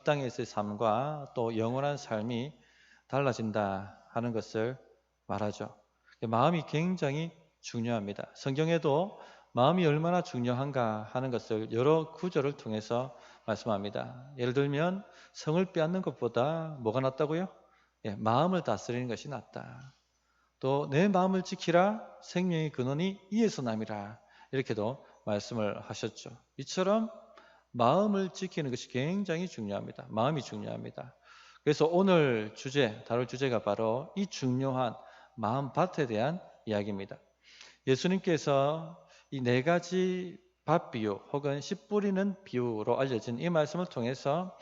땅에서의 삶과 또 영원한 삶이 달라진다 하는 것을 말하죠. 마음이 굉장히 중요합니다. 성경에도 마음이 얼마나 중요한가 하는 것을 여러 구절을 통해서 말씀합니다. 예를 들면 성을 빼앗는 것보다 뭐가 낫다고요? 마음을 다스리는 것이 낫다. 또 내 마음을 지키라, 생명의 근원이 이에서 남이라, 이렇게도 말씀을 하셨죠. 이처럼 마음을 지키는 것이 굉장히 중요합니다. 마음이 중요합니다. 그래서 오늘 다룰 주제가 바로 이 중요한 마음밭에 대한 이야기입니다. 예수님께서 이 네 가지 밭 비유 혹은 씨 뿌리는 비유로 알려진 이 말씀을 통해서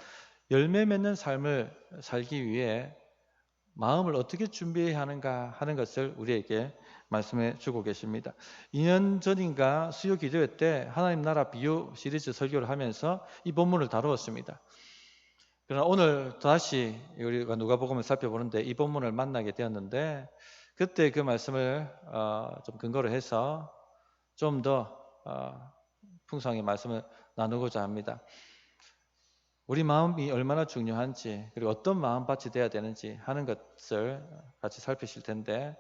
열매 맺는 삶을 살기 위해 마음을 어떻게 준비해야 하는가 하는 것을 우리에게 말씀해 주고 계십니다. 2년 전인가 수요 기도회 때 하나님 나라 비유 시리즈 설교를 하면서 이 본문을 다루었습니다. 그러나 오늘 다시 우리가 누가복음을 살펴보는데 이 본문을 만나게 되었는데, 그때 그 말씀을 좀 근거로 해서 좀 더 풍성하게 말씀을 나누고자 합니다. 우리 마음이 얼마나 중요한지, 그리고 어떤 마음밭이 되어야 되는지 하는 것을 같이 살피실 텐데,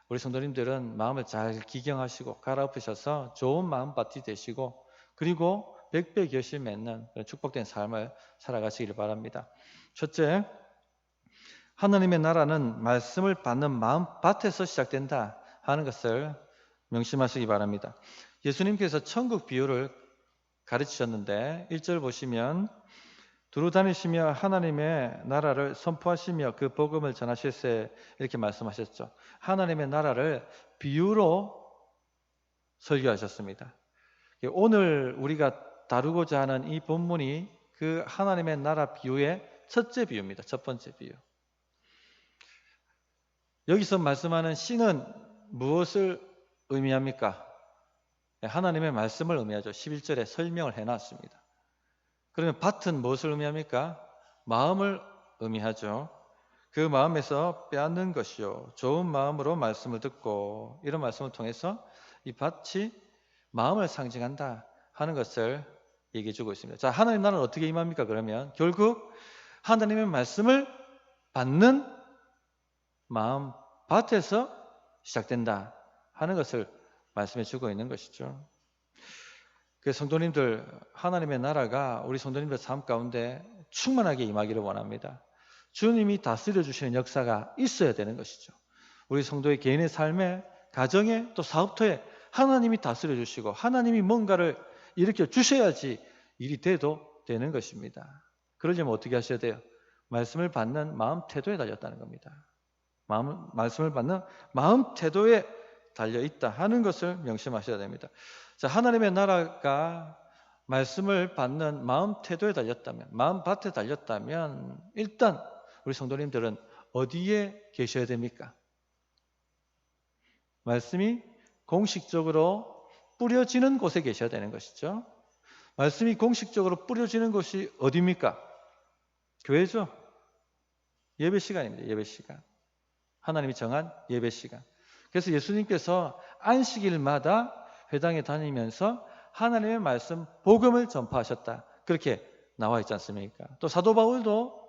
우리 성도님들은 마음을 잘 기경하시고 갈아엎으셔서 좋은 마음밭이 되시고, 그리고 백배 결실 맺는 그런 축복된 삶을 살아가시길 바랍니다. 첫째, 하나님의 나라는 말씀을 받는 마음밭에서 시작된다 하는 것을 명심하시기 바랍니다. 예수님께서 천국 비유를 가르치셨는데 1절 보시면, 두루 다니시며 하나님의 나라를 선포하시며 그 복음을 전하실세, 이렇게 말씀하셨죠. 하나님의 나라를 비유로 설교하셨습니다. 오늘 우리가 다루고자 하는 이 본문이 그 하나님의 나라 비유의 첫째 비유입니다. 첫 번째 비유. 여기서 말씀하는 씨는 무엇을 의미합니까? 하나님의 말씀을 의미하죠. 11절에 설명을 해놨습니다. 그러면 밭은 무엇을 의미합니까? 마음을 의미하죠. 그 마음에서 빼앗는 것이요, 좋은 마음으로 말씀을 듣고, 이런 말씀을 통해서 이 밭이 마음을 상징한다 하는 것을 얘기해 주고 있습니다. 자, 하나님 나라는 어떻게 임합니까? 그러면 결국 하나님의 말씀을 받는 마음 밭에서 시작된다 하는 것을 말씀해 주고 있는 것이죠. 그 성도님들, 하나님의 나라가 우리 성도님들 삶 가운데 충만하게 임하기를 원합니다. 주님이 다스려 주시는 역사가 있어야 되는 것이죠. 우리 성도의 개인의 삶에, 가정에, 또 사업터에 하나님이 다스려 주시고 하나님이 뭔가를 일으켜 주셔야지 일이 돼도 되는 것입니다. 그러려면 어떻게 하셔야 돼요? 말씀을 받는 마음 태도에 달렸다는 겁니다. 말씀을 받는 마음 태도에 달려 있다 하는 것을 명심하셔야 됩니다. 자, 하나님의 나라가 말씀을 받는 마음 태도에 달렸다면, 마음 밭에 달렸다면, 일단 우리 성도님들은 어디에 계셔야 됩니까? 말씀이 공식적으로 뿌려지는 곳에 계셔야 되는 것이죠. 말씀이 공식적으로 뿌려지는 곳이 어디입니까? 교회죠. 예배 시간입니다. 예배 시간. 하나님이 정한 예배 시간. 그래서 예수님께서 안식일마다 회당에 다니면서 하나님의 말씀, 복음을 전파하셨다, 그렇게 나와 있지 않습니까? 또 사도 바울도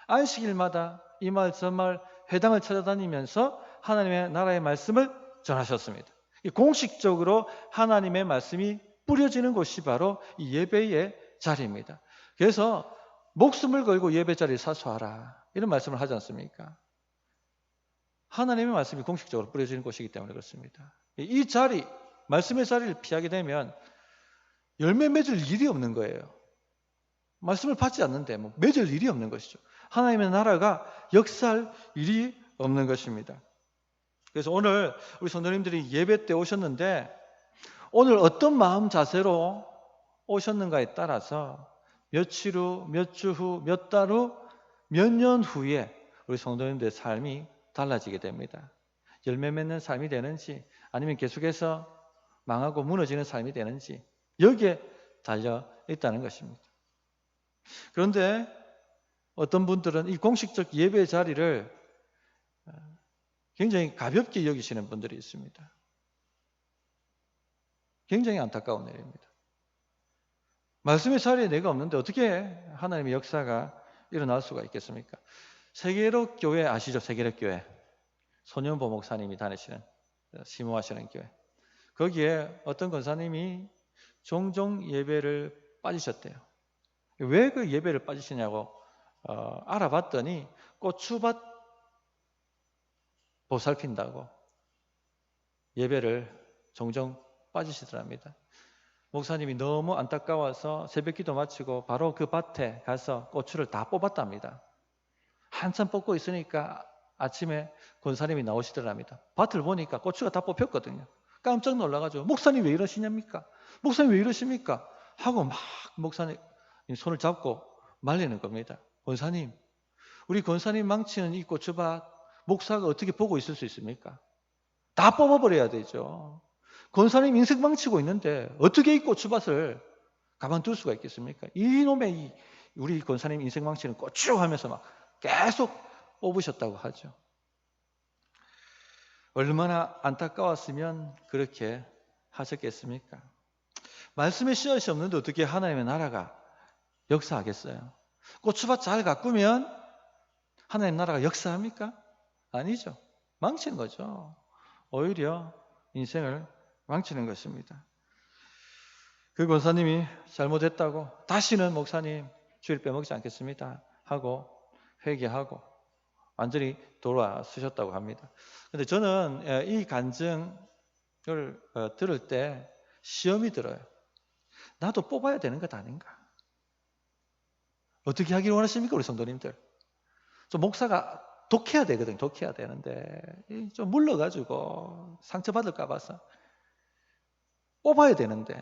안식일마다 이 말 저 말 회당을 찾아다니면서 하나님의 나라의 말씀을 전하셨습니다. 공식적으로 하나님의 말씀이 뿌려지는 곳이 바로 이 예배의 자리입니다. 그래서 목숨을 걸고 예배 자리를 사수하라, 이런 말씀을 하지 않습니까? 하나님의 말씀이 공식적으로 뿌려지는 곳이기 때문에 그렇습니다. 이 자리, 말씀의 자리를 피하게 되면 열매 맺을 일이 없는 거예요. 말씀을 받지 않는데 맺을 일이 없는 것이죠. 하나님의 나라가 역사할 일이 없는 것입니다. 그래서 오늘 우리 성도님들이 예배 때 오셨는데, 오늘 어떤 마음 자세로 오셨는가에 따라서 며칠 후, 몇 주 후, 몇 달 후, 몇 년 후에 우리 성도님들의 삶이 달라지게 됩니다. 열매 맺는 삶이 되는지, 아니면 계속해서 망하고 무너지는 삶이 되는지, 여기에 달려 있다는 것입니다. 그런데 어떤 분들은 이 공식적 예배 자리를 굉장히 가볍게 여기시는 분들이 있습니다. 굉장히 안타까운 일입니다. 말씀의 자리에 내가 없는데 어떻게 하나님의 역사가 일어날 수가 있겠습니까? 세계로 교회 아시죠? 세계로 교회. 손현보 목사님이 다니시는, 심호하시는 교회. 거기에 어떤 권사님이 종종 예배를 빠지셨대요. 왜 그 예배를 빠지시냐고 알아봤더니 고추밭 보살핀다고 예배를 종종 빠지시더랍니다. 목사님이 너무 안타까워서 새벽기도 마치고 바로 그 밭에 가서 고추를 다 뽑았답니다. 한참 뽑고 있으니까 아침에 권사님이 나오시더랍니다. 밭을 보니까 고추가 다 뽑혔거든요. 깜짝 놀라가지고 목사님 왜 이러시냐입니까? 목사님 왜 이러십니까? 하고 막 목사님 손을 잡고 말리는 겁니다. 권사님, 우리 권사님 망치는 이 고추밭 목사가 어떻게 보고 있을 수 있습니까? 다 뽑아버려야 되죠. 권사님 인생 망치고 있는데 어떻게 이 고추밭을 가만둘 수가 있겠습니까? 이놈의 우리 권사님 인생 망치는 고추 하면서 막 계속 뽑으셨다고 하죠. 얼마나 안타까웠으면 그렇게 하셨겠습니까? 말씀에 씨앗이 없는데 어떻게 하나님의 나라가 역사하겠어요? 고추밭 잘 가꾸면 하나님 나라가 역사합니까? 아니죠. 망치는 거죠. 오히려 인생을 망치는 것입니다. 그 권사님이 잘못했다고 다시는 목사님 주일 빼먹지 않겠습니다 하고 회개하고 완전히 돌아서셨다고 합니다. 그런데 저는 이 간증을 들을 때 시험이 들어요. 나도 뽑아야 되는 것 아닌가? 어떻게 하기를 원하십니까, 우리 성도님들? 좀 목사가 독해야 되거든요. 독해야 되는데 좀 물러가지고 상처받을까 봐서 뽑아야 되는데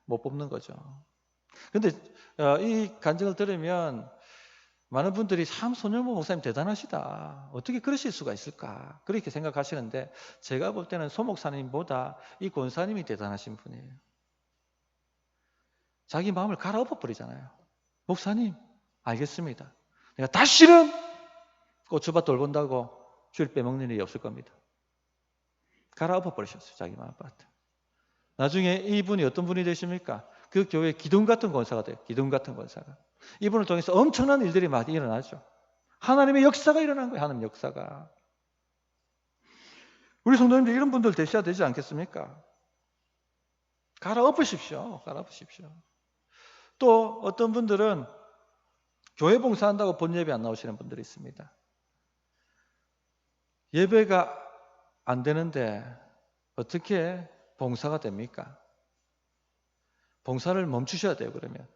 못 뽑는 거죠. 그런데 이 간증을 들으면 많은 분들이 참 손현보 목사님 대단하시다. 어떻게 그러실 수가 있을까? 그렇게 생각하시는데 제가 볼 때는 소 목사님보다 이 권사님이 대단하신 분이에요. 자기 마음을 갈아엎어 버리잖아요. 목사님, 알겠습니다. 내가 다시는 고추밭 돌본다고 주일 빼먹는 일이 없을 겁니다. 갈아엎어 버리셨어요. 자기 마음밭. 나중에 이분이 어떤 분이 되십니까? 그 교회 기둥 같은 권사가 돼요. 기둥 같은 권사가. 이분을 통해서 엄청난 일들이 많이 일어나죠. 하나님의 역사가 일어난 거예요. 하나님의 역사가. 우리 성도님들 이런 분들 되셔야 되지 않겠습니까? 갈아엎으십시오. 갈아엎으십시오. 또 어떤 분들은 교회 봉사한다고 본 예배 안 나오시는 분들이 있습니다. 예배가 안 되는데 어떻게 봉사가 됩니까? 봉사를 멈추셔야 돼요. 그러면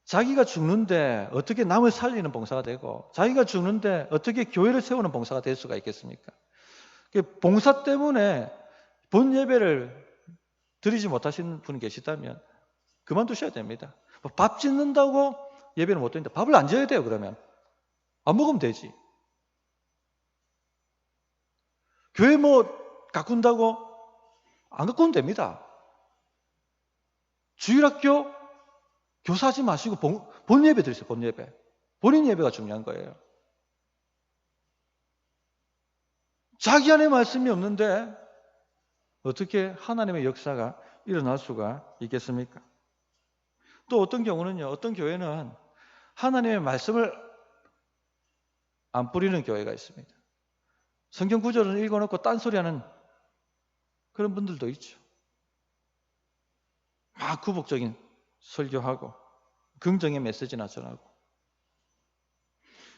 자기가 죽는데 어떻게 남을 살리는 봉사가 되고 자기가 죽는데 어떻게 교회를 세우는 봉사가 될 수가 있겠습니까? 봉사 때문에 본 예배를 드리지 못하시는 분이 계시다면 그만두셔야 됩니다. 밥 짓는다고 예배를 못 드린다. 밥을 안 지어야 돼요. 그러면 안 먹으면 되지. 교회 가꾼다고 안 가꾸면 됩니다. 주일학교 교사하지 마시고 본 예배 드리세요. 본 예배. 본인 예배가 중요한 거예요. 자기 안에 말씀이 없는데 어떻게 하나님의 역사가 일어날 수가 있겠습니까? 또 어떤 경우는요. 어떤 교회는 하나님의 말씀을 안 뿌리는 교회가 있습니다. 성경 구절을 읽어놓고 딴소리하는 그런 분들도 있죠. 막 구복적인 설교하고 긍정의 메시지나 전하고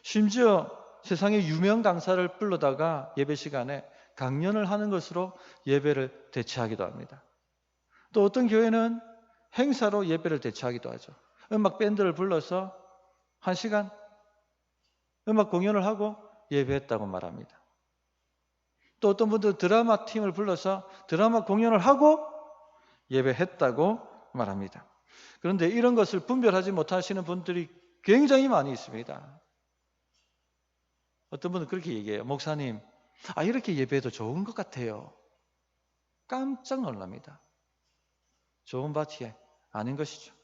심지어 세상의 유명 강사를 불러다가 예배 시간에 강연을 하는 것으로 예배를 대체하기도 합니다. 또 어떤 교회는 행사로 예배를 대체하기도 하죠. 음악 밴드를 불러서 1시간 음악 공연을 하고 예배했다고 말합니다. 또 어떤 분들은 드라마 팀을 불러서 드라마 공연을 하고 예배했다고 말합니다. 그런데 이런 것을 분별하지 못하시는 분들이 굉장히 많이 있습니다. 어떤 분은 그렇게 얘기해요. 목사님, 이렇게 예배해도 좋은 것 같아요. 깜짝 놀랍니다. 좋은 밭이 아닌 것이죠.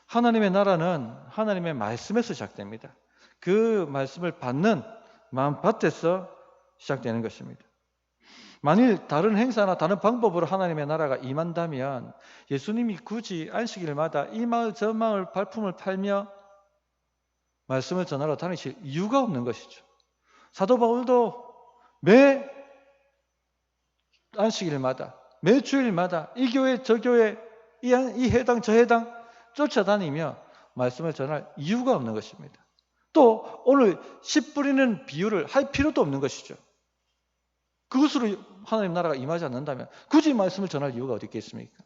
하나님의 나라는 하나님의 말씀에서 시작됩니다. 그 말씀을 받는 마음밭에서 시작되는 것입니다. 만일 다른 행사나 다른 방법으로 하나님의 나라가 임한다면 예수님이 굳이 안식일마다 이 마을 저 마을 발품을 팔며 말씀을 전하러 다니실 이유가 없는 것이죠. 사도 바울도 매 안식일마다, 매 주일마다 이 교회 저 교회 이 해당 저 해당 쫓아다니며 말씀을 전할 이유가 없는 것입니다. 또 오늘 씨 뿌리는 비유를 할 필요도 없는 것이죠. 그것으로 하나님 나라가 임하지 않는다면 굳이 말씀을 전할 이유가 어디 있겠습니까?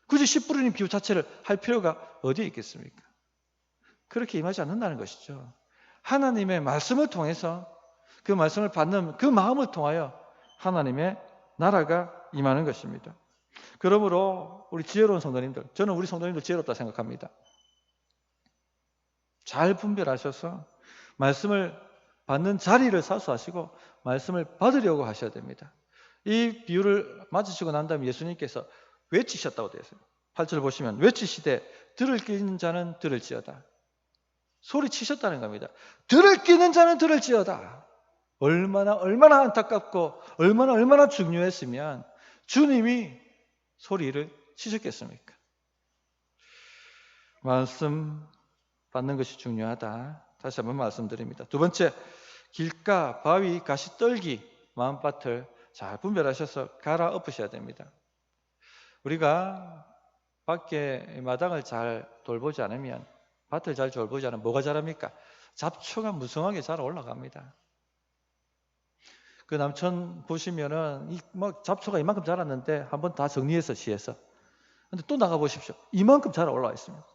굳이 씨 뿌리는 비유 자체를 할 필요가 어디에 있겠습니까? 그렇게 임하지 않는다는 것이죠. 하나님의 말씀을 통해서 그 말씀을 받는 그 마음을 통하여 하나님의 나라가 임하는 것입니다. 그러므로 우리 지혜로운 성도님들, 저는 우리 성도님들 지혜롭다 생각합니다. 잘 분별하셔서 말씀을 받는 자리를 사수하시고 말씀을 받으려고 하셔야 됩니다. 이 비유를 맞으시고 난 다음에 예수님께서 외치셨다고 되어 있어요. 8절 보시면 외치시되 들을 끼는 자는 들을지어다. 소리치셨다는 겁니다. 들을 끼는 자는 들을지어다. 얼마나 안타깝고 얼마나 중요했으면 주님이 소리를 치셨겠습니까? 말씀 받는 것이 중요하다. 다시 한번 말씀드립니다. 두 번째, 길가, 바위, 가시떨기, 마음밭을 잘 분별하셔서 갈아엎으셔야 됩니다. 우리가 밖에 마당을 잘 돌보지 않으면, 밭을 잘 돌보지 않으면 뭐가 자랍니까? 잡초가 무성하게 자라 올라갑니다. 그 남천 보시면은 잡초가 이만큼 자랐는데 한번 다 정리해서 시해서. 근데 또 나가 보십시오. 이만큼 자라 올라와 있습니다.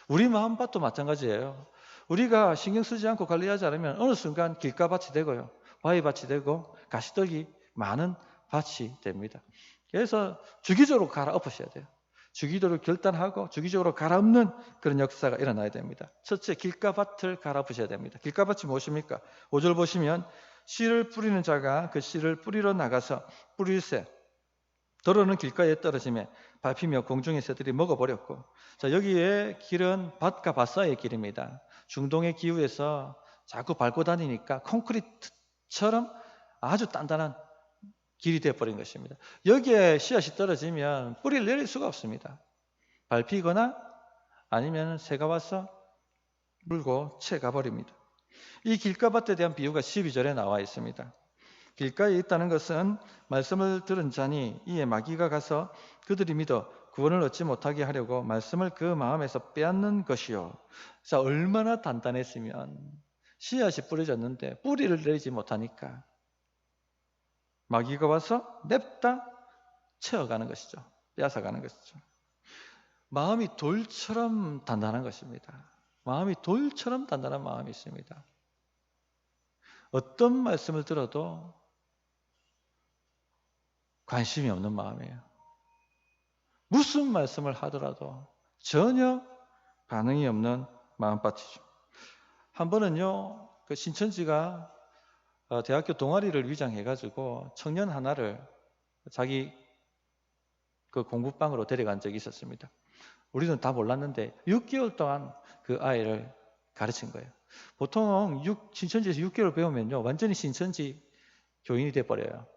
우리 마음밭도 마찬가지예요. 우리가 신경 쓰지 않고 관리하지 않으면 어느 순간 길가밭이 되고요, 바위밭이 되고 가시떨기 많은 밭이 됩니다. 그래서 주기적으로 갈아엎으셔야 돼요. 주기적으로 결단하고 주기적으로 갈아엎는 그런 역사가 일어나야 됩니다. 첫째, 길가밭을 갈아엎으셔야 됩니다. 길가밭이 무엇입니까? 5절 보시면 씨를 뿌리는 자가 그 씨를 뿌리러 나가서 뿌릴새 더러는 길가에 떨어지며 밟히며 공중의 새들이 먹어버렸고, 자, 여기에 길은 밭과 밭 사이의 길입니다. 중동의 기후에서 자꾸 밟고 다니니까 콘크리트처럼 아주 단단한 길이 되어버린 것입니다. 여기에 씨앗이 떨어지면 뿌리를 내릴 수가 없습니다. 밟히거나 아니면 새가 와서 물고 채 가버립니다. 이 길가밭에 대한 비유가 12절에 나와 있습니다. 길가에 있다는 것은 말씀을 들은 자니 이에 마귀가 가서 그들이 믿어 구원을 얻지 못하게 하려고 말씀을 그 마음에서 빼앗는 것이요. 자, 얼마나 단단했으면 씨앗이 뿌려졌는데 뿌리를 내리지 못하니까 마귀가 와서 냅다 채워가는 것이죠. 빼앗아가는 것이죠. 마음이 돌처럼 단단한 것입니다. 마음이 돌처럼 단단한 마음이 있습니다. 어떤 말씀을 들어도 관심이 없는 마음이에요. 무슨 말씀을 하더라도 전혀 반응이 없는 마음밭이죠. 한 번은요, 그 신천지가 대학교 동아리를 위장해가지고 청년 하나를 자기 그 공부방으로 데려간 적이 있었습니다. 우리는 다 몰랐는데 6개월 동안 그 아이를 가르친 거예요. 보통 신천지에서 6개월 배우면요, 완전히 신천지 교인이 돼버려요.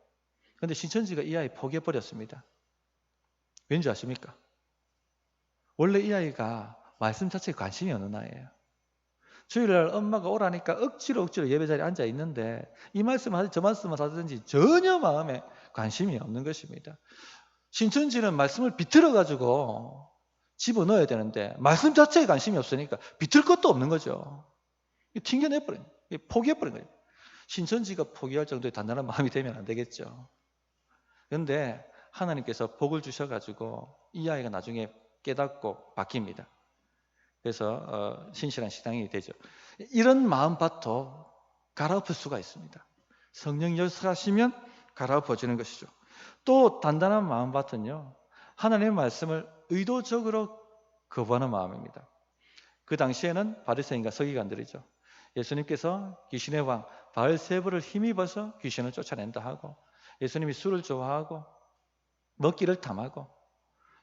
그런데 신천지가 이 아이 포기해버렸습니다. 왠지 아십니까? 원래 이 아이가 말씀 자체에 관심이 없는 아이예요. 주일날 엄마가 오라니까 억지로 예배 자리에 앉아 있는데 이 말씀 하든지 저 말씀을 하든지 전혀 마음에 관심이 없는 것입니다. 신천지는 말씀을 비틀어가지고 집어넣어야 되는데 말씀 자체에 관심이 없으니까 비틀 것도 없는 거죠. 튕겨내버린, 포기해버린 거예요. 신천지가 포기할 정도의 단단한 마음이 되면 안 되겠죠. 그런데 하나님께서 복을 주셔가지고 이 아이가 나중에 깨닫고 바뀝니다. 그래서 신실한 신앙인이 되죠. 이런 마음밭도 갈아엎을 수가 있습니다. 성령 역사하시면 갈아엎어지는 것이죠. 또 단단한 마음밭은요, 하나님의 말씀을 의도적으로 거부하는 마음입니다. 그 당시에는 바리새인과 서기관들이죠. 예수님께서 귀신의 왕 바알세불을 힘입어서 귀신을 쫓아낸다 하고, 예수님이 술을 좋아하고 먹기를 탐하고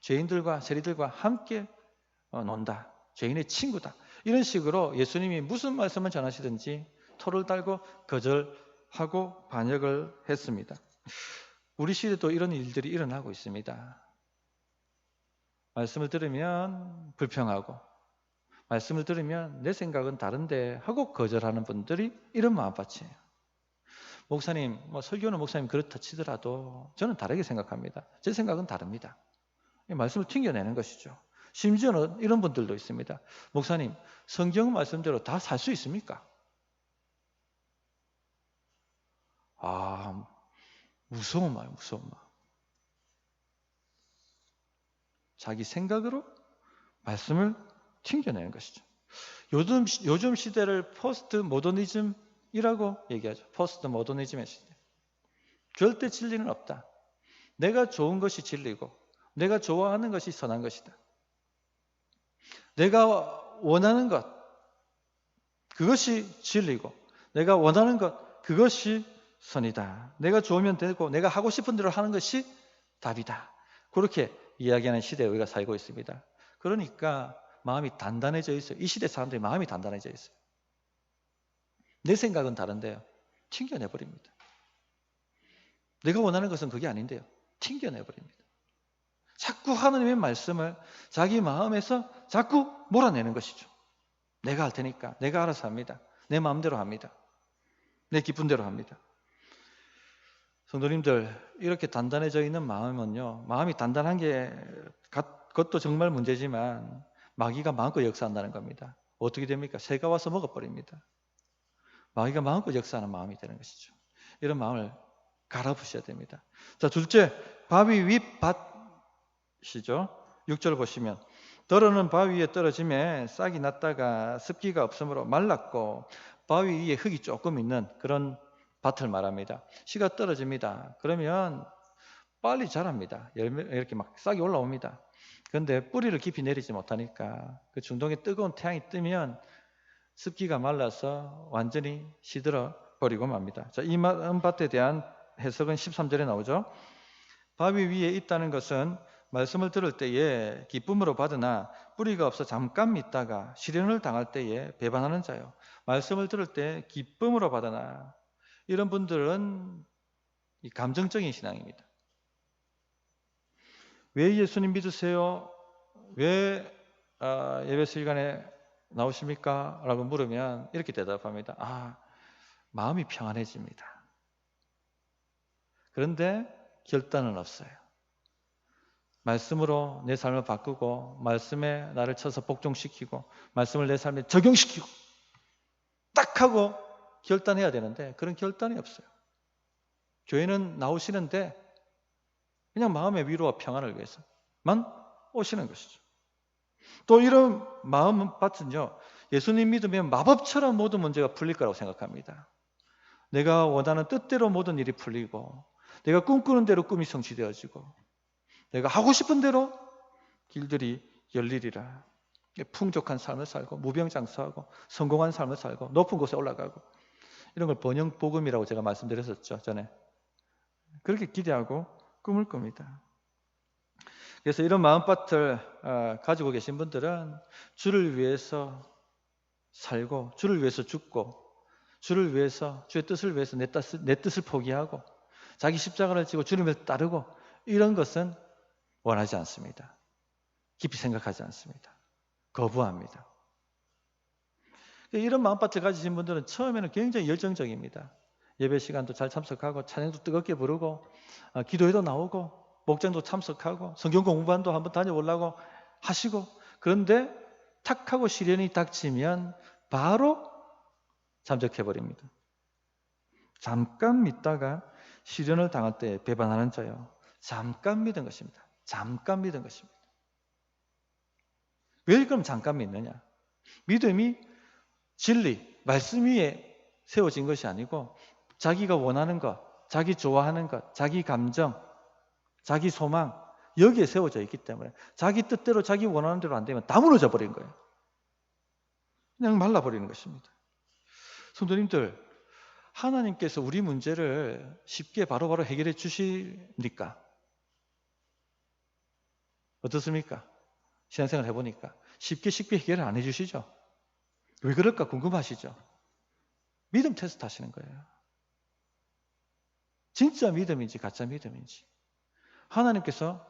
죄인들과 세리들과 함께 논다, 죄인의 친구다, 이런 식으로 예수님이 무슨 말씀을 전하시든지 토를 달고 거절하고 반역을 했습니다. 우리 시대도 이런 일들이 일어나고 있습니다. 말씀을 들으면 불평하고 말씀을 들으면 내 생각은 다른데 하고 거절하는 분들이 이런 마음밭이에요. 목사님, 설교는 목사님 그렇다 치더라도 저는 다르게 생각합니다. 제 생각은 다릅니다. 이 말씀을 튕겨내는 것이죠. 심지어는 이런 분들도 있습니다. 목사님, 성경 말씀대로 다 살 수 있습니까? 무서운 말, 무서운 말. 자기 생각으로 말씀을 튕겨내는 것이죠. 요즘 시대를 포스트 모더니즘이라고 얘기하죠. 포스트 모더니즘의 시대. 절대 진리는 없다. 내가 좋은 것이 진리고 내가 좋아하는 것이 선한 것이다. 내가 원하는 것, 그것이 진리고 내가 원하는 것, 그것이 선이다. 내가 좋으면 되고 내가 하고 싶은 대로 하는 것이 답이다. 그렇게 이야기하는 시대에 우리가 살고 있습니다. 그러니까 마음이 단단해져 있어요. 이 시대 사람들이 마음이 단단해져 있어요. 내 생각은 다른데요. 튕겨내버립니다. 내가 원하는 것은 그게 아닌데요. 튕겨내버립니다. 자꾸 하나님의 말씀을 자기 마음에서 자꾸 몰아내는 것이죠. 내가 할 테니까, 내가 알아서 합니다. 내 마음대로 합니다. 내 기쁜 대로 합니다. 성도님들, 이렇게 단단해져 있는 마음은요, 마음이 단단한 그것도 정말 문제지만 마귀가 마음껏 역사한다는 겁니다. 어떻게 됩니까? 새가 와서 먹어버립니다. 마귀가 마음껏 역사하는 마음이 되는 것이죠. 이런 마음을 갈아부셔야 됩니다. 자, 둘째, 바위 윗밭이죠. 6절 보시면 더러는 바위 위에 떨어짐에 싹이 났다가 습기가 없으므로 말랐고 바위 위에 흙이 조금 있는 그런 밭을 말합니다. 씨가 떨어집니다. 그러면 빨리 자랍니다. 이렇게 막 싹이 올라옵니다. 그런데 뿌리를 깊이 내리지 못하니까 그 중동에 뜨거운 태양이 뜨면 습기가 말라서 완전히 시들어 버리고 맙니다. 자, 이 밭에 대한 해석은 13절에 나오죠. 바위 위에 있다는 것은 말씀을 들을 때에 기쁨으로 받으나 뿌리가 없어 잠깐 믿다가 시련을 당할 때에 배반하는 자요. 말씀을 들을 때 기쁨으로 받으나, 이런 분들은 이 감정적인 신앙입니다. 왜 예수님 믿으세요? 왜 예배 시간에 나오십니까? 라고 물으면 이렇게 대답합니다. 마음이 평안해집니다. 그런데 결단은 없어요. 말씀으로 내 삶을 바꾸고 말씀에 나를 쳐서 복종시키고 말씀을 내 삶에 적용시키고 딱 하고 결단해야 되는데 그런 결단이 없어요. 교회는 나오시는데 그냥 마음의 위로와 평안을 위해서만 오시는 것이죠. 또 이런 마음밭은요, 예수님 믿으면 마법처럼 모든 문제가 풀릴 거라고 생각합니다. 내가 원하는 뜻대로 모든 일이 풀리고 내가 꿈꾸는 대로 꿈이 성취되어지고 내가 하고 싶은 대로 길들이 열리리라. 풍족한 삶을 살고 무병장수하고 성공한 삶을 살고 높은 곳에 올라가고, 이런 걸 번영복음이라고 제가 말씀드렸었죠, 전에. 그렇게 기대하고 꿈을 꿉니다. 그래서 이런 마음밭을 가지고 계신 분들은 주를 위해서 살고 주를 위해서 죽고 주를 위해서, 주의 뜻을 위해서 내 뜻을 포기하고 자기 십자가를 지고 주님을 따르고, 이런 것은 원하지 않습니다. 깊이 생각하지 않습니다. 거부합니다. 이런 마음밭을 가지신 분들은 처음에는 굉장히 열정적입니다. 예배 시간도 잘 참석하고 찬양도 뜨겁게 부르고 기도회도 나오고 목장도 참석하고 성경 공부반도 한번 다녀보려고 하시고, 그런데 탁 하고 시련이 닥치면 바로 잠적해버립니다. 잠깐 믿다가 시련을 당할 때 배반하는 자요. 잠깐 믿은 것입니다. 잠깐 믿은 것입니다. 왜 그럼 잠깐 믿느냐? 믿음이 진리, 말씀 위에 세워진 것이 아니고 자기가 원하는 것, 자기 좋아하는 것, 자기 감정, 자기 소망, 여기에 세워져 있기 때문에 자기 뜻대로 자기 원하는 대로 안 되면 다 무너져 버린 거예요. 그냥 말라버리는 것입니다. 성도님들, 하나님께서 우리 문제를 쉽게 바로바로 해결해 주십니까? 어떻습니까? 신앙생활 해보니까 쉽게 해결을 안 해주시죠? 왜 그럴까 궁금하시죠? 믿음 테스트 하시는 거예요. 진짜 믿음인지 가짜 믿음인지 하나님께서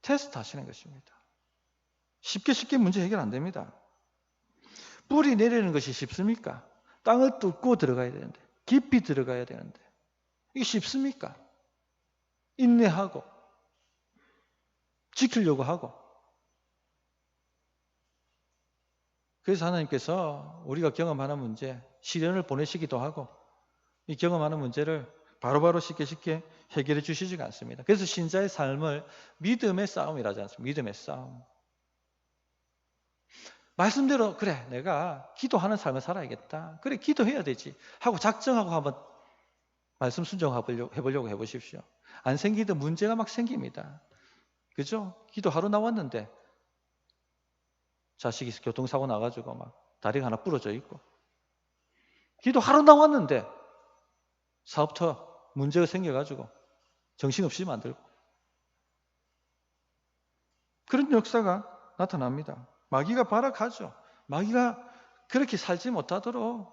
테스트 하시는 것입니다. 쉽게 문제 해결 안 됩니다. 뿌리 내리는 것이 쉽습니까? 땅을 뚫고 들어가야 되는데, 깊이 들어가야 되는데, 이게 쉽습니까? 인내하고, 지키려고 하고. 그래서 하나님께서 우리가 경험하는 문제, 시련을 보내시기도 하고, 이 경험하는 문제를 바로바로 쉽게 해결해 주시지가 않습니다. 그래서 신자의 삶을 믿음의 싸움이라지 않습니까? 믿음의 싸움. 말씀대로 그래 내가 기도하는 삶을 살아야겠다. 그래 기도해야 되지 하고 작정하고 한번 말씀 순종해보려고 해보십시오. 안 생기던 문제가 막 생깁니다. 그죠? 기도 하루 나왔는데 자식이 교통사고 나가지고 막 다리가 하나 부러져 있고, 기도 하루 나왔는데 사업터 문제가 생겨가지고 정신없이 만들고, 그런 역사가 나타납니다. 마귀가 발악하죠. 마귀가 그렇게 살지 못하도록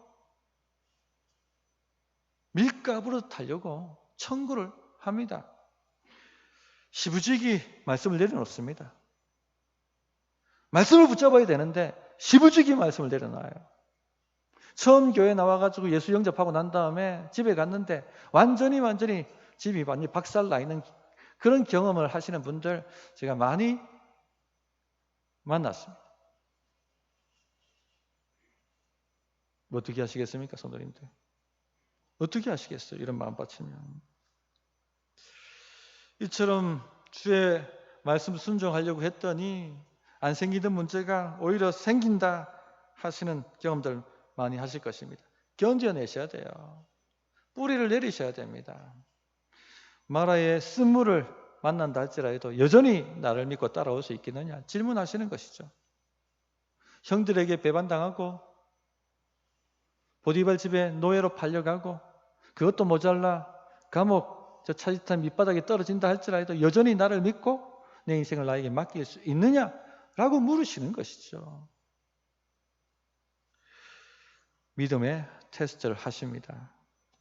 밀가부로 타려고 청구를 합니다. 시부지기 말씀을 내려놓습니다. 말씀을 붙잡아야 되는데 시부지기 말씀을 내려놔요. 처음 교회 나와가지고 예수 영접하고 난 다음에 집에 갔는데 완전히 집이 완전히 박살나 있는 그런 경험을 하시는 분들 제가 많이 만났습니다. 어떻게 하시겠습니까, 성도님들? 어떻게 하시겠어요? 이런 마음 받치면. 이처럼 주의 말씀 순종하려고 했더니 안 생기던 문제가 오히려 생긴다 하시는 경험들 많이 하실 것입니다. 견뎌내셔야 돼요. 뿌리를 내리셔야 됩니다. 마라의 쓴물을 만난다 할지라도 여전히 나를 믿고 따라올 수 있겠느냐 질문하시는 것이죠. 형들에게 배반당하고 보디발 집에 노예로 팔려가고 그것도 모자라 감옥 저 차지탄 밑바닥에 떨어진다 할지라도 여전히 나를 믿고 내 인생을 나에게 맡길 수 있느냐라고 물으시는 것이죠. 믿음의 테스트를 하십니다.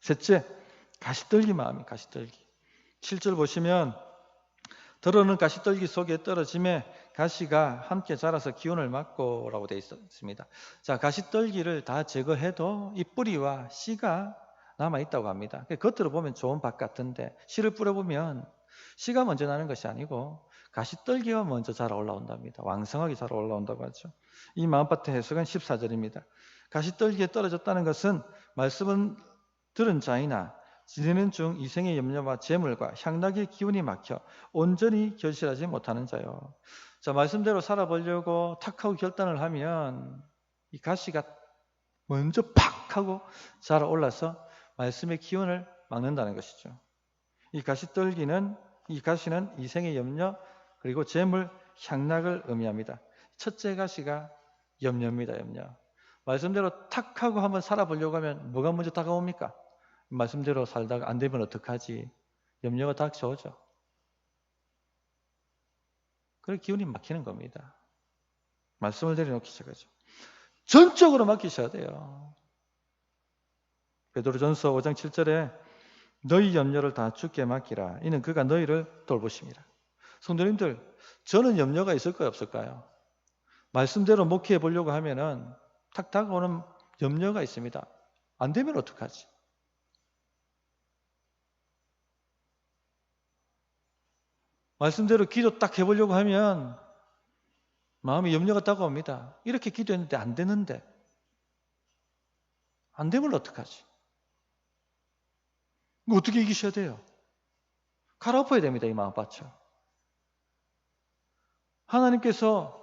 셋째, 가시떨기 마음이 가시떨기. 7절 보시면 더러는 가시떨기 속에 떨어짐에 가시가 함께 자라서 기운을 막고 라고 되어 있습니다. 자, 가시떨기를 다 제거해도 이 뿌리와 씨가 남아있다고 합니다. 겉으로 보면 좋은 밭 같은데 씨를 뿌려보면 씨가 먼저 나는 것이 아니고 가시떨기가 먼저 자라 올라온답니다. 왕성하게 자라 올라온다고 하죠. 이 마음밭의 해석은 14절입니다. 가시떨기에 떨어졌다는 것은 말씀은 들은 자이나 지내는 중 이생의 염려와 재물과 향락의 기운이 막혀 온전히 결실하지 못하는 자요. 자, 말씀대로 살아보려고 탁 하고 결단을 하면 이 가시가 먼저 팍 하고 자라올라서 말씀의 기운을 막는다는 것이죠. 이 가시는 이생의 염려 그리고 재물, 향락을 의미합니다. 첫째 가시가 염려입니다. 염려. 말씀대로 탁 하고 한번 살아보려고 하면 뭐가 먼저 다가옵니까? 말씀대로 살다가 안 되면 어떡하지? 염려가 닥쳐오죠. 그래서 기운이 막히는 겁니다. 말씀을 내려놓기 시작하죠. 전적으로 맡기셔야 돼요. 베드로전서 5장 7절에 너희 염려를 다 주께 맡기라. 이는 그가 너희를 돌보심이라. 성도님들, 저는 염려가 있을까요? 없을까요? 말씀대로 목회해 보려고 하면은 탁 다가오는 염려가 있습니다. 안 되면 어떡하지? 말씀대로 기도 딱 해보려고 하면 마음에 염려가 다가옵니다. 이렇게 기도했는데 안 되는데 안 되면 어떡하지? 어떻게 이기셔야 돼요? 갈아엎어야 됩니다. 이 마음 받쳐. 하나님께서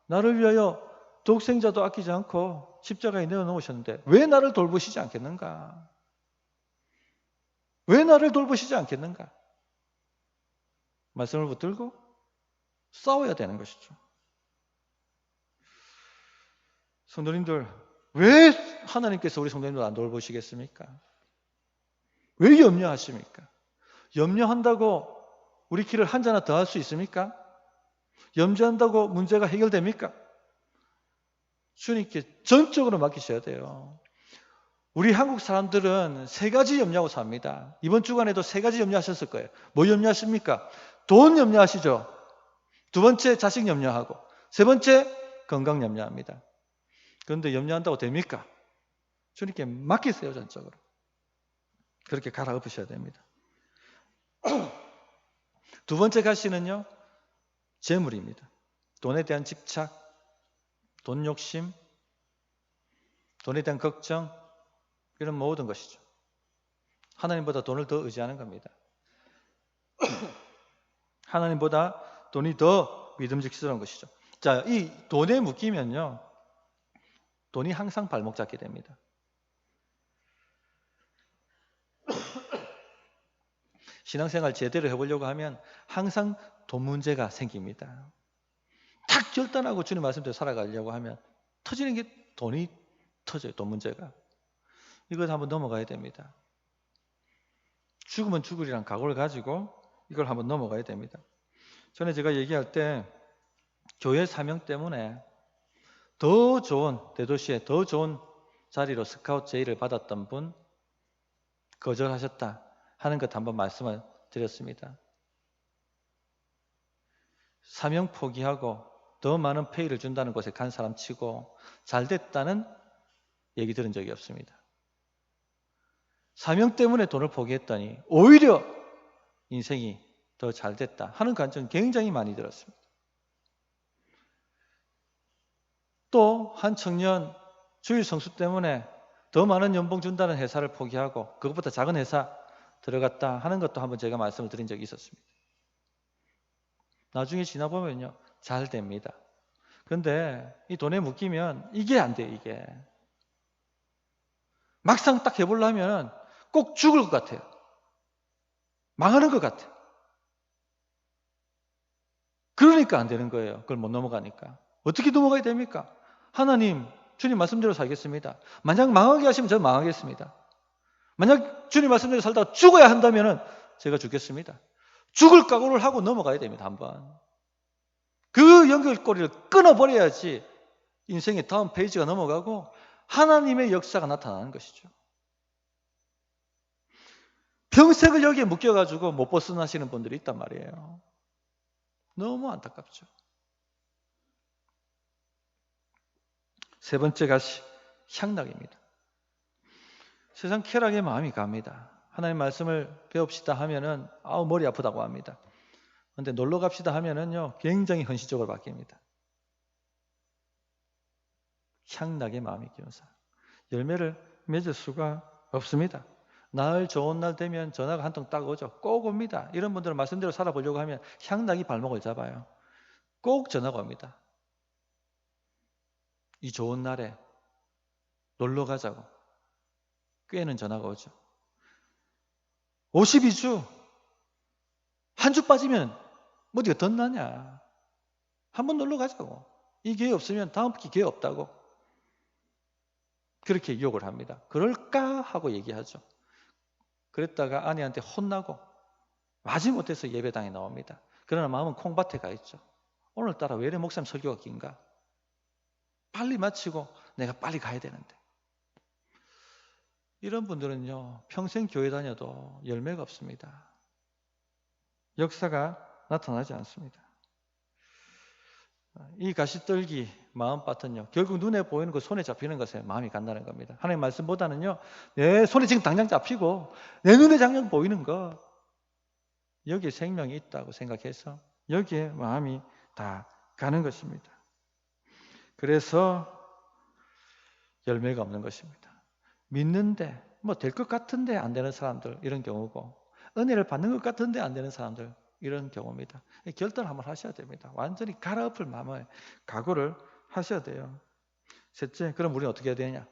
나를 위하여 독생자도 아끼지 않고 십자가에 내어놓으셨는데 왜 나를 돌보시지 않겠는가? 왜 나를 돌보시지 않겠는가? 말씀을 붙들고 싸워야 되는 것이죠. 성도님들, 왜 하나님께서 우리 성도님들 안 돌보시겠습니까? 왜 염려하십니까? 염려한다고 우리 길을 한 잔 더 할 수 있습니까? 염려한다고 문제가 해결됩니까? 주님께 전적으로 맡기셔야 돼요. 우리 한국 사람들은 세 가지 염려하고 삽니다. 이번 주간에도 세 가지 염려하셨을 거예요. 뭐 염려하십니까? 돈 염려하시죠. 두 번째 자식 염려하고 세 번째 건강 염려합니다. 그런데 염려한다고 됩니까? 주님께 맡기세요, 전적으로. 그렇게 갈아엎으셔야 됩니다. 두 번째 가시는요, 재물입니다. 돈에 대한 집착, 돈 욕심, 돈에 대한 걱정, 이런 모든 것이죠. 하나님보다 돈을 더 의지하는 겁니다. 하나님보다 돈이 더 믿음직스러운 것이죠. 자, 이 돈에 묶이면요, 돈이 항상 발목 잡게 됩니다. 신앙생활 제대로 해보려고 하면 항상 돈 문제가 생깁니다. 탁 결단하고 주님 말씀대로 살아가려고 하면 터지는 게 돈이 터져요. 돈 문제가. 이걸 한번 넘어가야 됩니다. 죽으면 죽으리란 각오를 가지고 이걸 한번 넘어가야 됩니다. 전에 제가 얘기할 때 교회 사명 때문에 더 좋은 대도시에 더 좋은 자리로 스카웃 제의를 받았던 분 거절하셨다 하는 것 한번 말씀을 드렸습니다. 사명 포기하고 더 많은 페이를 준다는 곳에 간 사람 치고 잘 됐다는 얘기 들은 적이 없습니다. 사명 때문에 돈을 포기했더니 오히려 인생이 더 잘 됐다 하는 관점 굉장히 많이 들었습니다. 또 한 청년 주일 성수 때문에 더 많은 연봉 준다는 회사를 포기하고 그것보다 작은 회사 들어갔다 하는 것도 한번 제가 말씀을 드린 적이 있었습니다. 나중에 지나보면요, 잘 됩니다. 그런데 이 돈에 묶이면 이게 안 돼요, 이게. 막상 딱 해보려면 꼭 죽을 것 같아요. 망하는 것 같아요. 그러니까 안 되는 거예요. 그걸 못 넘어가니까. 어떻게 넘어가야 됩니까? 하나님, 주님 말씀대로 살겠습니다. 만약 망하게 하시면 저는 망하겠습니다. 만약 주님 말씀대로 살다가 죽어야 한다면 제가 죽겠습니다. 죽을 각오를 하고 넘어가야 됩니다. 한번. 그 연결고리를 끊어버려야지 인생의 다음 페이지가 넘어가고 하나님의 역사가 나타나는 것이죠. 평생을 여기에 묶여가지고 못 벗어나시는 분들이 있단 말이에요. 너무 안타깝죠. 세 번째 가시, 향락입니다. 세상 쾌락에 마음이 갑니다. 하나님 말씀을 배웁시다 하면은 머리 아프다고 합니다. 그런데 놀러 갑시다 하면은요 굉장히 헌신적으로 바뀝니다. 향락에 마음이 기운 사람, 열매를 맺을 수가 없습니다. 날 좋은 날 되면 전화가 한 통 딱 오죠. 꼭 옵니다. 이런 분들은 말씀대로 살아보려고 하면 향락이 발목을 잡아요. 꼭 전화가 옵니다. 이 좋은 날에 놀러 가자고 꽤는 전화가 오죠. 52주 한 주 빠지면 어디가 덧나냐. 한번 놀러 가자고. 이 기회 없으면 다음 기회 없다고 그렇게 유혹을 합니다. 그럴까 하고 얘기하죠. 그랬다가 아내한테 혼나고 마지못해서 예배당에 나옵니다. 그러나 마음은 콩밭에 가 있죠. 오늘따라 왜 이래 목사님 설교가 긴가? 빨리 마치고 내가 빨리 가야 되는데. 이런 분들은요 평생 교회 다녀도 열매가 없습니다. 역사가 나타나지 않습니다. 이 가시떨기 마음밭은요 결국 눈에 보이는 그 손에 잡히는 것에 마음이 간다는 겁니다. 하나님 말씀보다는요 내 손에 지금 당장 잡히고 내 눈에 당장 보이는 것, 여기에 생명이 있다고 생각해서 여기에 마음이 다 가는 것입니다. 그래서 열매가 없는 것입니다. 믿는데 뭐 될 것 같은데 안 되는 사람들, 이런 경우고, 은혜를 받는 것 같은데 안 되는 사람들, 이런 경우입니다. 결단을 한번 하셔야 됩니다. 완전히 갈아엎을 마음을 각오를 하셔야 돼요. 셋째, 그럼 우리는 어떻게 해야 되냐?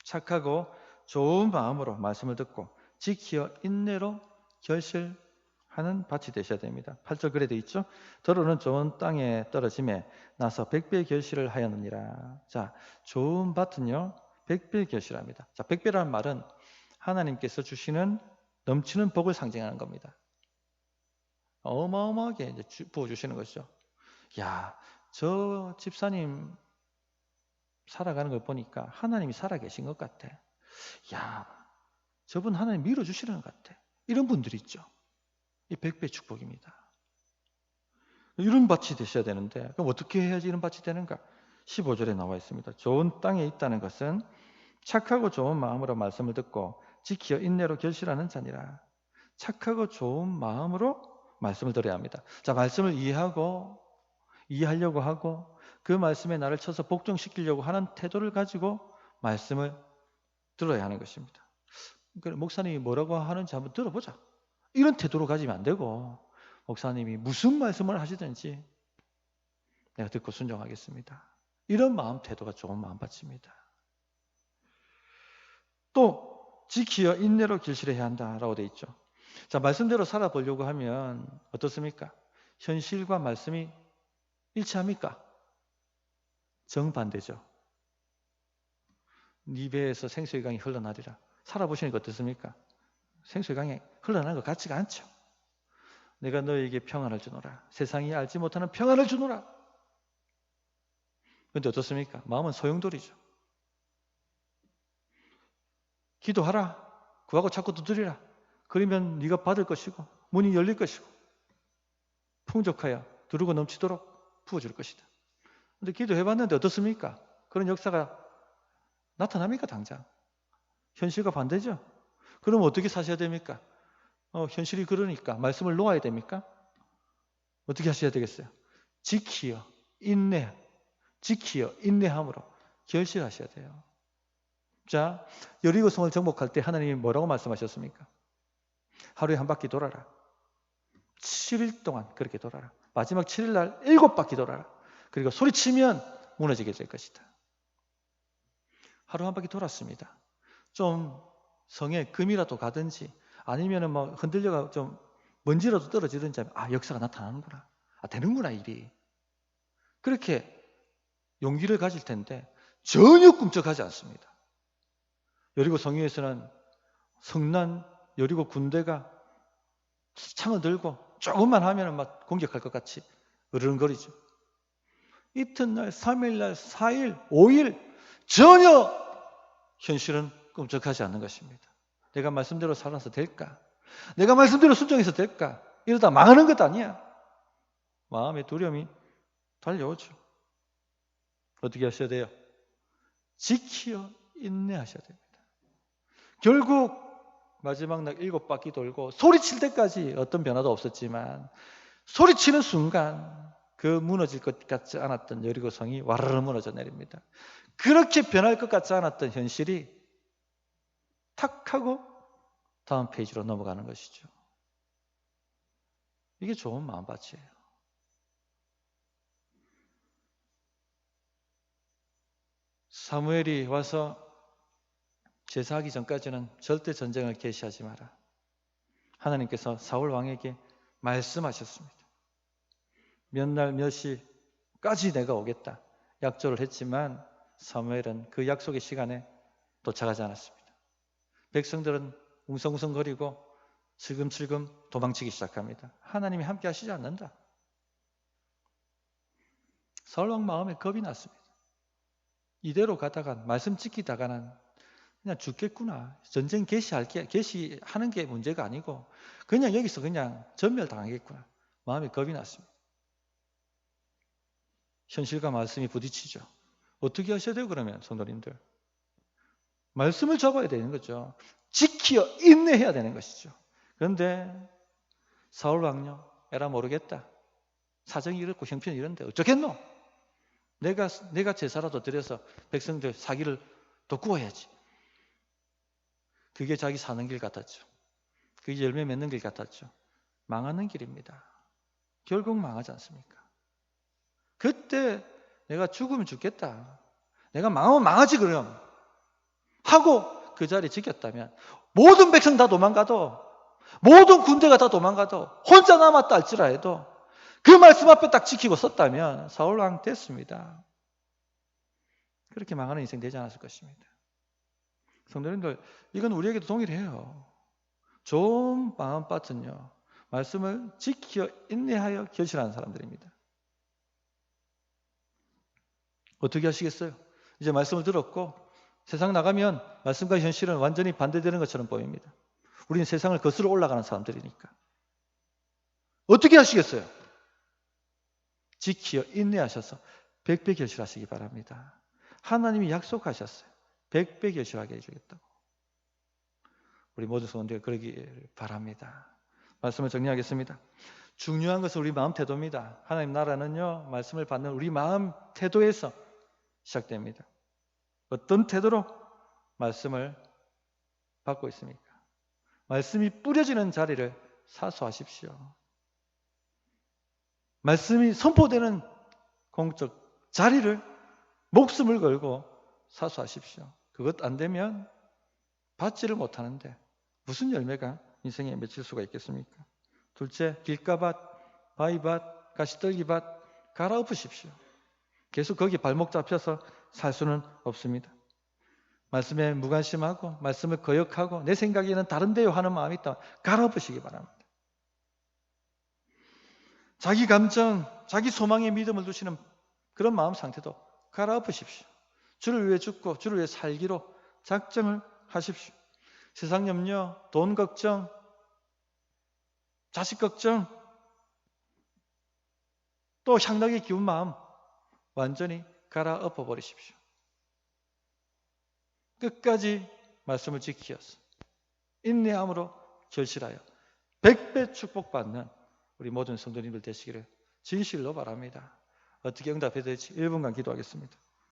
착하고 좋은 마음으로 말씀을 듣고 지키어 인내로 결실하는 밭이 되셔야 됩니다. 8절 그래 돼 있죠? 더러는 좋은 땅에 떨어짐에 나서 100배 결실을 하였느니라. 자, 좋은 밭은요 100배 결실합니다. 자, 100배라는 말은 하나님께서 주시는 넘치는 복을 상징하는 겁니다. 어마어마하게 이제 부어주시는 것이죠. 야, 저 집사님 살아가는 걸 보니까 하나님이 살아계신 것 같아. 야, 저분 하나님 밀어주시는 것 같아. 이런 분들이 있죠. 이 100배 축복입니다. 이런 밭이 되셔야 되는데 그럼 어떻게 해야지 이런 밭이 되는가? 15절에 나와 있습니다. 좋은 땅에 있다는 것은 착하고 좋은 마음으로 말씀을 듣고 지키어 인내로 결실하는 자니라. 착하고 좋은 마음으로 말씀을 들어야 합니다. 자, 말씀을 이해하려고 하고 그 말씀에 나를 쳐서 복종시키려고 하는 태도를 가지고 말씀을 들어야 하는 것입니다. 그러니까 목사님이 뭐라고 하는지 한번 들어보자. 이런 태도로 가지면 안 되고 목사님이 무슨 말씀을 하시든지 내가 듣고 순종하겠습니다. 이런 마음 태도가 좋은 마음밭입니다. 또 지키어 인내로 결실해야 한다라고 되어 있죠. 자, 말씀대로 살아보려고 하면 어떻습니까? 현실과 말씀이 일치합니까? 정반대죠. 네 배에서 생수의 강이 흘러나리라. 살아보시니까 어떻습니까? 생수의 강이 흘러나는 것 같지가 않죠. 내가 너에게 평안을 주노라. 세상이 알지 못하는 평안을 주노라. 그런데 어떻습니까? 마음은 소용돌이죠. 기도하라. 구하고 찾고 두드리라. 그러면 네가 받을 것이고 문이 열릴 것이고 풍족하여 두르고 넘치도록 부어줄 것이다. 그런데 기도해봤는데 어떻습니까? 그런 역사가 나타납니까? 당장. 현실과 반대죠. 그럼 어떻게 사셔야 됩니까? 현실이 그러니까 말씀을 놓아야 됩니까? 어떻게 하셔야 되겠어요? 지키어 인내함으로 결실하셔야 돼요. 자, 여리고성을 정복할 때 하나님이 뭐라고 말씀하셨습니까? 하루에 한 바퀴 돌아라. 7일 동안 그렇게 돌아라. 마지막 7일 날 7바퀴 돌아라. 그리고 소리치면 무너지게 될 것이다. 하루 한 바퀴 돌았습니다. 좀 성에 금이라도 가든지 아니면 뭐 흔들려가 좀 먼지라도 떨어지든지 하면 역사가 나타나는구나. 되는구나 일이. 그렇게 용기를 가질 텐데 전혀 꿈쩍하지 않습니다. 여리고 성위에서는 성난 여리고 군대가 창을 들고 조금만 하면 막 공격할 것 같이 으르렁거리죠. 이튿날, 3일날, 4일, 5일 전혀 현실은 꿈쩍하지 않는 것입니다. 내가 말씀대로 살아서 될까? 내가 말씀대로 순종해서 될까? 이러다 망하는 것 아니야. 마음의 두려움이 달려오죠. 어떻게 하셔야 돼요? 지키어 인내하셔야 됩니다. 결국 마지막 날 7바퀴 돌고 소리칠 때까지 어떤 변화도 없었지만 소리치는 순간 그 무너질 것 같지 않았던 여리고성이 와르르 무너져 내립니다. 그렇게 변할 것 같지 않았던 현실이 탁 하고 다음 페이지로 넘어가는 것이죠. 이게 좋은 마음밭이에요. 사무엘이 와서 제사하기 전까지는 절대 전쟁을 개시하지 마라. 하나님께서 사울 왕에게 말씀하셨습니다. 몇 날 몇 시까지 내가 오겠다 약조를 했지만 사무엘은 그 약속의 시간에 도착하지 않았습니다. 백성들은 웅성웅성거리고 슬금슬금 도망치기 시작합니다. 하나님이 함께 하시지 않는다. 사울 왕 마음에 겁이 났습니다. 이대로 가다가 말씀 지키다가는 그냥 죽겠구나. 전쟁 개시하는 게 문제가 아니고 그냥 여기서 그냥 전멸당하겠구나. 마음에 겁이 났습니다. 현실과 말씀이 부딪히죠. 어떻게 하셔야 돼요 그러면 성도님들? 말씀을 잡아야 되는 거죠. 지키어 인내해야 되는 것이죠. 그런데 사울 왕요 에라 모르겠다. 사정이 이렇고 형편이 이런데 어쩌겠노? 내가 제사라도 드려서 백성들 사기를 돋구어야지. 그게 자기 사는 길 같았죠. 그게 열매 맺는 길 같았죠. 망하는 길입니다. 결국 망하지 않습니까? 그때 내가 죽으면 죽겠다. 내가 망하면 망하지 그럼. 하고 그 자리에 지켰다면 모든 백성 다 도망가도 모든 군대가 다 도망가도 혼자 남았다 할지라도 그 말씀 앞에 딱 지키고 섰다면 사울왕 됐습니다. 그렇게 망하는 인생 되지 않았을 것입니다. 성도님들, 이건 우리에게도 동일해요. 좋은 마음밭은요, 말씀을 지켜 인내하여 결실하는 사람들입니다. 어떻게 하시겠어요? 이제 말씀을 들었고 세상 나가면 말씀과 현실은 완전히 반대되는 것처럼 보입니다. 우리는 세상을 거슬러 올라가는 사람들이니까. 어떻게 하시겠어요? 지키어 인내하셔서 100배 결실하시기 바랍니다. 하나님이 약속하셨어요. 100배 결실하게 해주겠다고. 우리 모든 성도들 그러기를 바랍니다. 말씀을 정리하겠습니다. 중요한 것은 우리 마음 태도입니다. 하나님 나라는요, 말씀을 받는 우리 마음 태도에서 시작됩니다. 어떤 태도로 말씀을 받고 있습니까? 말씀이 뿌려지는 자리를 사수하십시오. 말씀이 선포되는 공적 자리를 목숨을 걸고 사수하십시오. 그것 안 되면 받지를 못하는데 무슨 열매가 인생에 맺힐 수가 있겠습니까? 둘째, 길가밭, 바위밭, 가시떨기밭 갈아엎으십시오. 계속 거기 발목 잡혀서 살 수는 없습니다. 말씀에 무관심하고 말씀을 거역하고 내 생각에는 다른데요 하는 마음이 있다. 갈아엎으시기 바랍니다. 자기 감정, 자기 소망에 믿음을 두시는 그런 마음 상태도 갈아엎으십시오. 주를 위해 죽고 주를 위해 살기로 작정을 하십시오. 세상 염려, 돈 걱정, 자식 걱정, 또 향락의 기운 마음 완전히 갈아엎어 버리십시오. 끝까지 말씀을 지키어서 인내함으로 결실하여 100배 축복받는 우리 모든 성도님들 되시기를 진실로 바랍니다. 어떻게 응답해야 될지 1분간 기도하겠습니다.